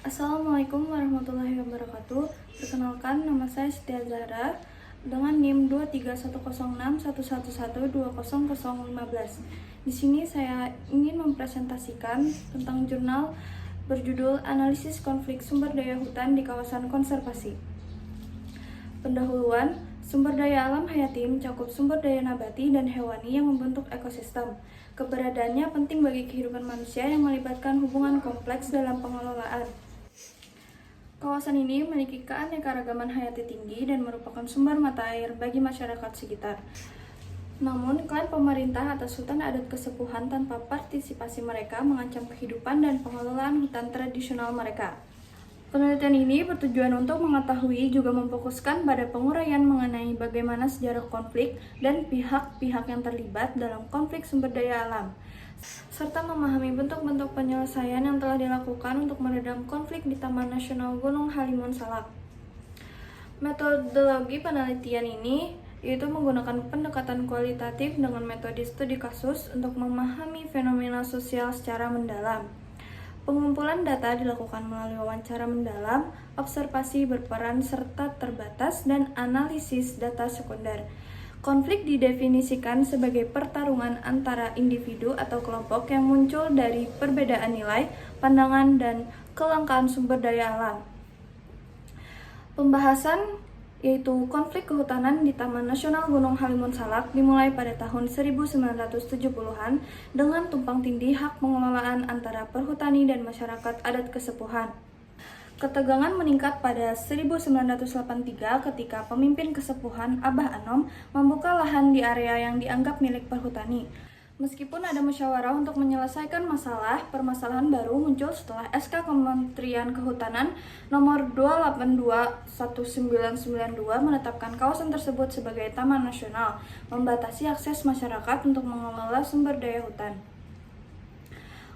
Assalamualaikum warahmatullahi wabarakatuh. Perkenalkan, nama saya Siti Azhara dengan NIM 2310611120015. Di sini saya ingin mempresentasikan tentang jurnal berjudul Analisis Konflik Sumber Daya Hutan di Kawasan Konservasi. Pendahuluan, sumber daya alam hayati mencakup sumber daya nabati dan hewani yang membentuk ekosistem. Keberadaannya penting bagi kehidupan manusia yang melibatkan hubungan kompleks dalam pengelolaan. Kawasan ini memiliki keanekaragaman hayati tinggi dan merupakan sumber mata air bagi masyarakat sekitar. Namun, klaim pemerintah atas hutan adat kesepuhan tanpa partisipasi mereka mengancam kehidupan dan pengelolaan hutan tradisional mereka. Penelitian ini bertujuan untuk mengetahui juga memfokuskan pada penguraian mengenai bagaimana sejarah konflik dan pihak-pihak yang terlibat dalam konflik sumber daya alam, serta memahami bentuk-bentuk penyelesaian yang telah dilakukan untuk meredam konflik di Taman Nasional Gunung Halimun Salak. Metodologi penelitian ini yaitu menggunakan pendekatan kualitatif dengan metode studi kasus untuk memahami fenomena sosial secara mendalam. Pengumpulan data dilakukan melalui wawancara mendalam, observasi berperan serta terbatas, dan analisis data sekunder. Konflik didefinisikan sebagai pertarungan antara individu atau kelompok yang muncul dari perbedaan nilai, pandangan, dan kelangkaan sumber daya alam. Pembahasan yaitu konflik kehutanan di Taman Nasional Gunung Halimun Salak dimulai pada tahun 1970-an dengan tumpang tindih hak pengelolaan antara perhutani dan masyarakat adat kesepuhan. Ketegangan meningkat pada 1983 ketika pemimpin kesepuhan Abah Anom membuka lahan di area yang dianggap milik perhutani. Meskipun ada musyawarah untuk menyelesaikan masalah, permasalahan baru muncul setelah SK Kementerian Kehutanan nomor 282/1992 menetapkan kawasan tersebut sebagai taman nasional, membatasi akses masyarakat untuk mengelola sumber daya hutan.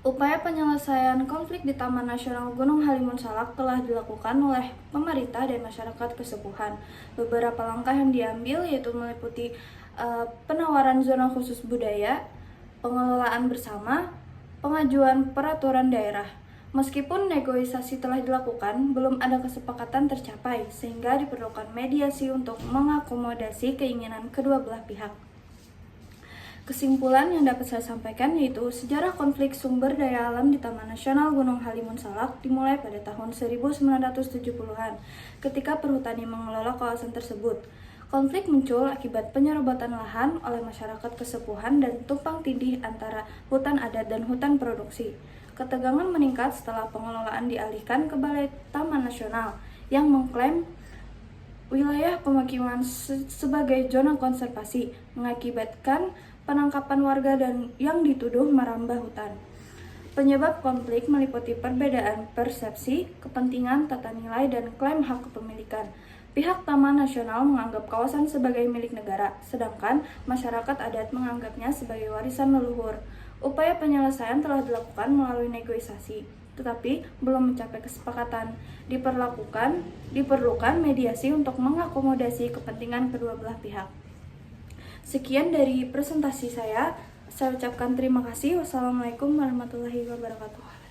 Upaya penyelesaian konflik di Taman Nasional Gunung Halimun Salak telah dilakukan oleh pemerintah dan masyarakat kesepuhan. Beberapa langkah yang diambil yaitu meliputi penawaran zona khusus budaya, pengelolaan bersama, pengajuan peraturan daerah. Meskipun negosiasi telah dilakukan, belum ada kesepakatan tercapai, sehingga diperlukan mediasi untuk mengakomodasi keinginan kedua belah pihak. Kesimpulan yang dapat saya sampaikan yaitu sejarah konflik sumber daya alam di Taman Nasional Gunung Halimun Salak dimulai pada tahun 1970-an, ketika perhutani mengelola kawasan tersebut. Konflik muncul akibat penyerobotan lahan oleh masyarakat kesepuhan dan tumpang tindih antara hutan adat dan hutan produksi. Ketegangan meningkat setelah pengelolaan dialihkan ke Balai Taman Nasional yang mengklaim wilayah pemukiman sebagai zona konservasi, mengakibatkan penangkapan warga dan yang dituduh merambah hutan. Penyebab konflik meliputi perbedaan persepsi, kepentingan, tata nilai, dan klaim hak kepemilikan. Pihak Taman Nasional menganggap kawasan sebagai milik negara, sedangkan masyarakat adat menganggapnya sebagai warisan leluhur. Upaya penyelesaian telah dilakukan melalui negosiasi, tetapi belum mencapai kesepakatan. Diperlukan mediasi untuk mengakomodasi kepentingan kedua belah pihak. Sekian dari presentasi saya ucapkan terima kasih. Wassalamualaikum warahmatullahi wabarakatuh.